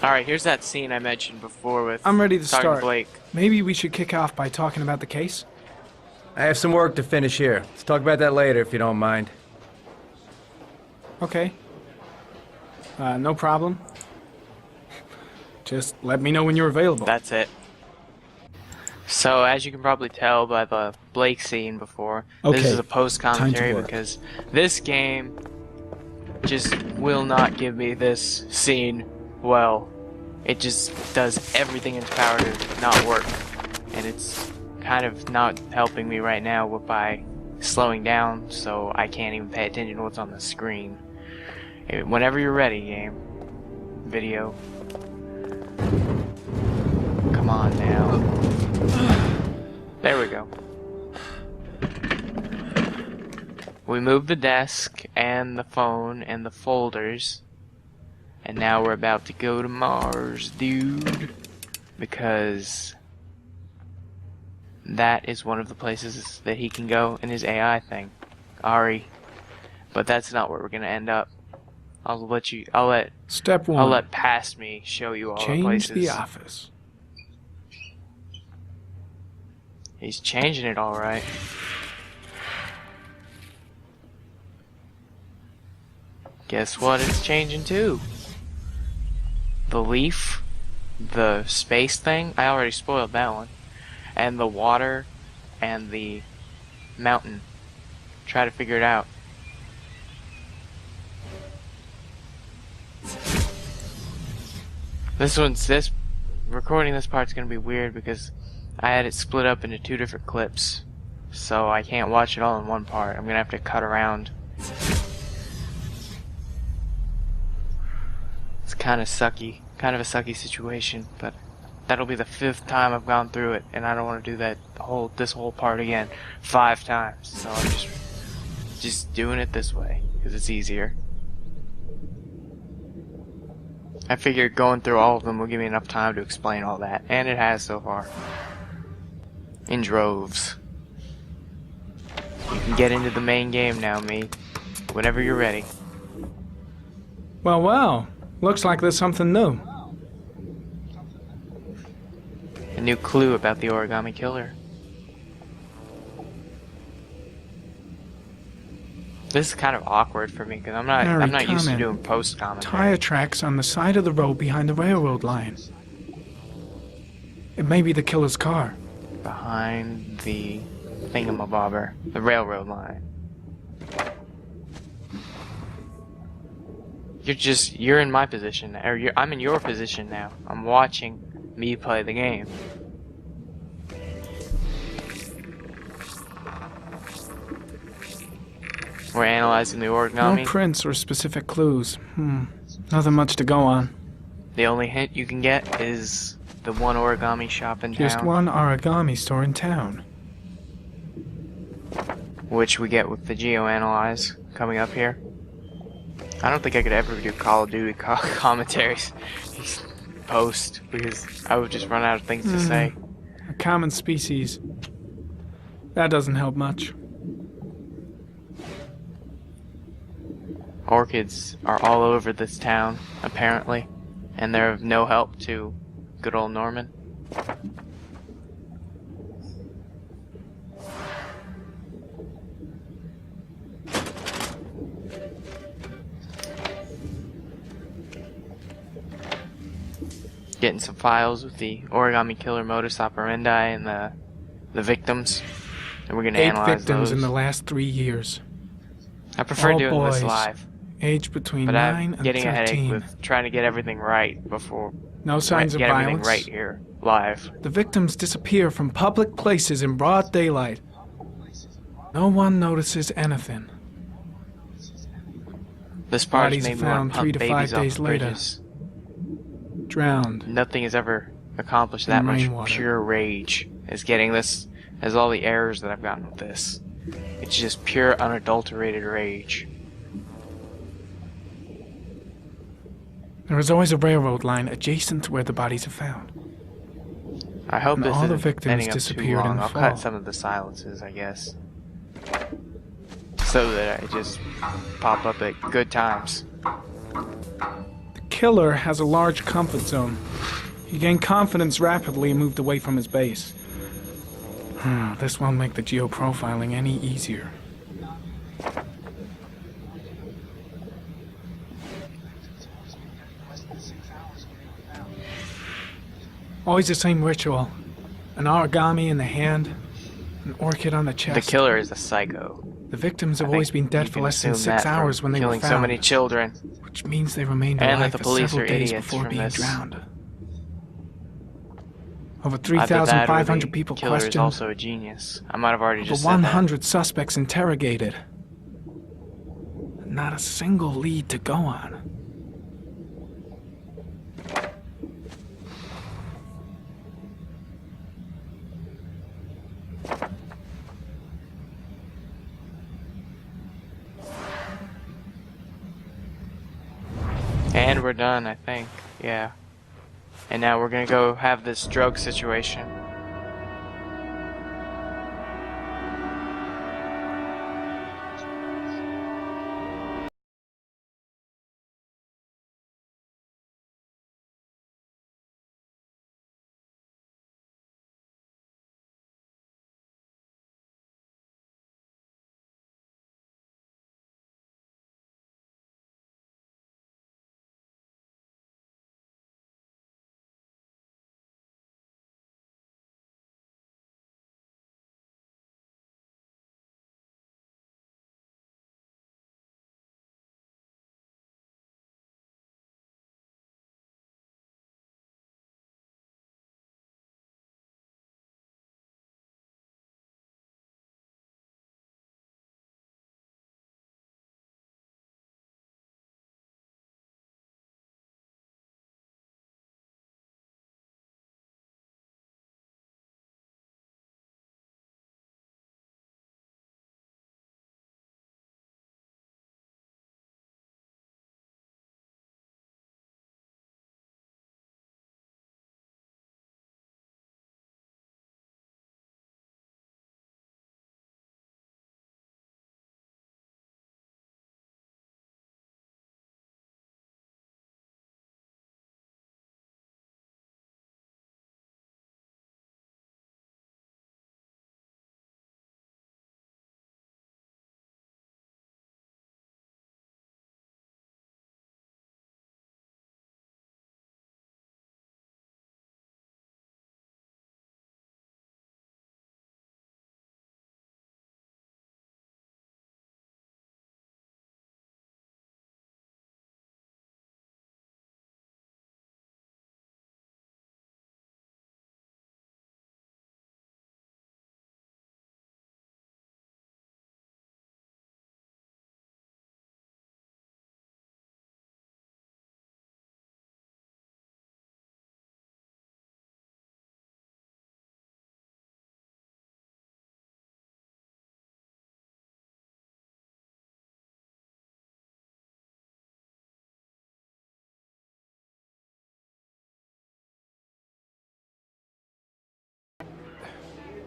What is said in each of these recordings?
Alright, here's that scene I mentioned before with I'm ready to talking to start. Blake. Maybe we should kick off by talking about the case? I have some work to finish here. Let's talk about that later if you don't mind. Okay. No problem. Just let me know when you're available. That's it. So, as you can probably tell by the Blake scene before, Okay, this is a post-commentary time to work. because this game just will not give me this scene well. It just does everything in its power to not work. And it's kind of not helping me right now by slowing down so I can't even pay attention to what's on the screen. Whenever you're ready, game. Video. Come on now. There we go. We moved the desk and the phone and the folders. And now we're about to go to Mars, dude. Because that is one of the places that he can go in his AI thing. Ari. But that's not where we're gonna end up. I'll let Step 1. I'll let past me show you all the Change places. the office. He's changing it alright. Guess what it's changing to? The leaf, the space thing, I already spoiled that one, and the water, and the mountain. Try to figure it out. Recording this part's gonna be weird because I had it split up into 2 different clips, so I can't watch it all in one part. I'm gonna have to cut around. It's kind of a sucky situation, but that'll be the 5th time I've gone through it, and I don't want to do that this whole part again 5 times. So I'm just doing it this way because it's easier. I figured going through all of them will give me enough time to explain all that, and it has so far. In droves. You can get into the main game now, me. Whenever you're ready. Well. Looks like there's something new. A new clue about the Origami Killer. This is kind of awkward for me because I'm not used to doing post commentary. Tire tracks on the side of the road behind the railroad line. It may be the killer's car. Behind the thingamabobber, the railroad line. You're in my position, or I'm in your position now. I'm watching me play the game. We're analyzing the origami. No prints or specific clues. Nothing much to go on. The only hint you can get is the one origami shop in town. Just one origami store in town. Which we get with the GeoAnalyze coming up here. I don't think I could ever do Call of Duty commentaries post because I would just run out of things to say. A common species. That doesn't help much. Orchids are all over this town, apparently, and they're of no help to good old Norman. Getting some files with the Origami Killer modus operandi and the victims, and we're gonna 8 analyze victims those. in the last 3 years. I prefer all doing this boys. live, Aged between but 9 I'm and getting a headache 13. with trying to get everything right before No signs of get everything violence. right here live. The victims disappear from public places in broad daylight. No one notices anything. This part Bodies made me found want to 3 pump to babies 5 off days the later. bridges. Drowned. Nothing has ever accomplished that In much rainwater. pure rage as getting this, as all the errors that I've gotten with this. It's just pure unadulterated rage. There is always a railroad line adjacent to where the bodies are found. I hope And this all the isn't victims ending up too disappeared in long. the I'll fall. cut some of the silences, I guess. So that I just pop up at good times. The killer has a large comfort zone. He gained confidence rapidly and moved away from his base. This won't make the geoprofiling any easier. Always the same ritual. An origami in the hand, an orchid on the chest. The killer is a psycho. The victims have I always think been dead you for can less than assume 6 that hours from when they were killing found. so many children. Which means they remained And alive that the for police several are days idiots before from being this. drowned. Over Either that or 3,500 the people killer is questioned. also a genius. I might have already Over just said that. 100 suspects interrogated. Not a single lead to go on. And we're done, I think. Yeah. And now we're gonna go have this drug situation.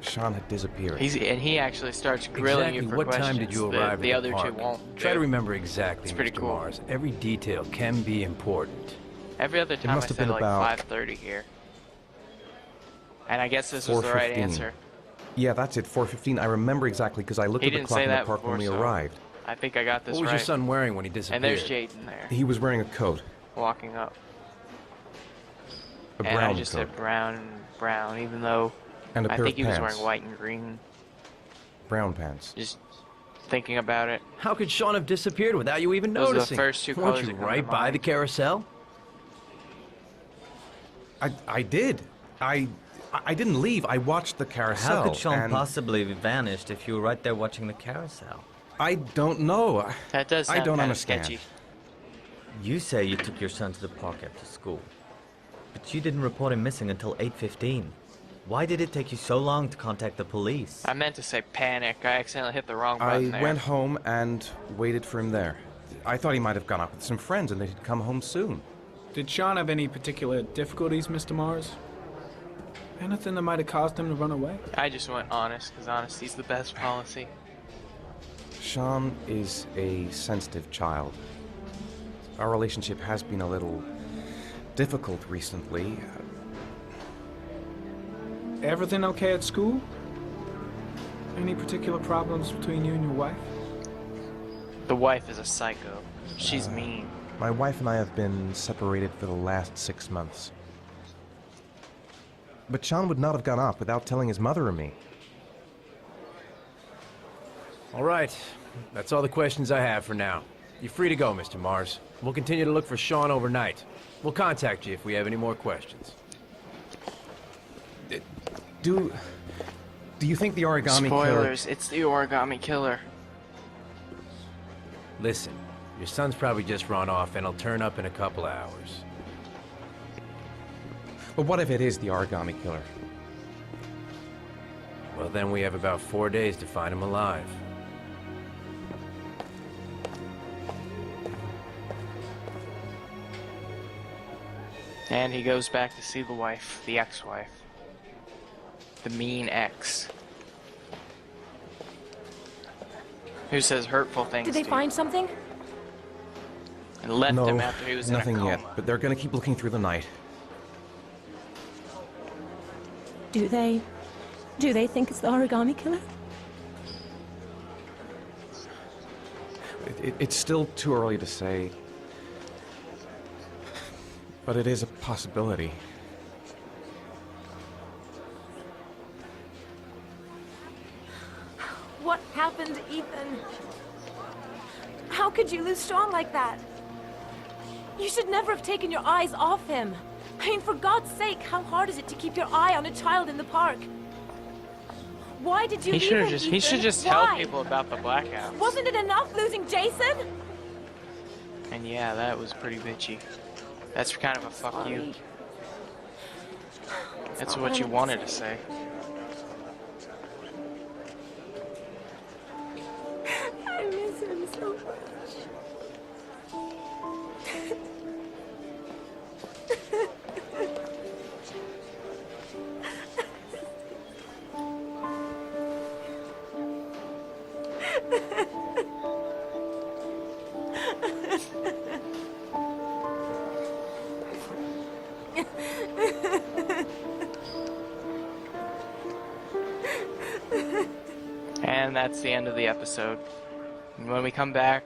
Sean had disappeared. He actually starts grilling you for what questions. time did you arrive The at other the two park? won't. Try to remember exactly, It's pretty Mr. cool. Mars. Every detail can be important. Every other time I must have said been like about 5:30 here. And I guess this was the right 4:15. answer. Yeah, that's it, 4:15. I remember exactly because I looked He at the didn't clock say in the that park before, when we so arrived. I think I got this What was right. your son wearing when he disappeared? And there's Jaden there, He was wearing a coat, walking up. a And brown I just coat, said brown, even though and a I pair think of he was pants. wearing white and green. Brown pants. Just thinking about it. How could Sean have disappeared without you even Those are the noticing? first two Weren't colors you that come to right by mind. the carousel? I did. I didn't leave. I watched the carousel. How could Sean and possibly have vanished if you were right there watching the carousel? I don't know. That does I sound don't kind of understand. sketchy. You say you took your son to the park after school, but you didn't report him missing until 8:15. Why did it take you so long to contact the police? I meant to say panic. I accidentally hit the wrong I button there. went home and waited for him there. I thought he might have gone out with some friends and that he'd come home soon. Did Sean have any particular difficulties, Mr. Mars? Anything that might have caused him to run away? I just went honest, because honesty's the best policy. Sean is a sensitive child. Our relationship has been a little difficult recently. Everything okay at school? Any particular problems between you and your wife? The wife is a psycho. She's mean. My wife and I have been separated for the last 6 months. But Sean would not have gone off without telling his mother or me. All right. That's all the questions I have for now. You're free to go, Mr. Mars. We'll continue to look for Sean overnight. We'll contact you if we have any more questions. Do you think the origami Spoilers, it's the origami killer. Listen, your son's probably just run off and he'll turn up in a couple of hours. But what if it is the origami killer? Well, then we have about 4 days to find him alive. And he goes back to see the wife, the ex-wife. The mean ex. Who says hurtful things Did they to you. find something? And left No, him after he was in a nothing coma. yet, but they're gonna keep looking through the night. Do they think it's the origami killer? It's still too early to say, but it is a possibility. What happened to Ethan? How could you lose Sean like that? You should never have taken your eyes off him. I mean, for God's sake, how hard is it to keep your eye on a child in the park? Why did you He leave should him, have just he should Ethan? just tell Why? people about the blackout. Wasn't it enough losing Jason? And yeah, that was pretty bitchy. That's kind of a fuck you. Sorry. That's not what you I meant wanted to say. I miss him so much. And that's the end of the episode. And when we come back,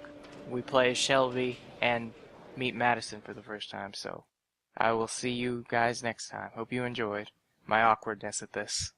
we play Shelby and meet Madison for the first time. So I will see you guys next time. Hope you enjoyed my awkwardness at this.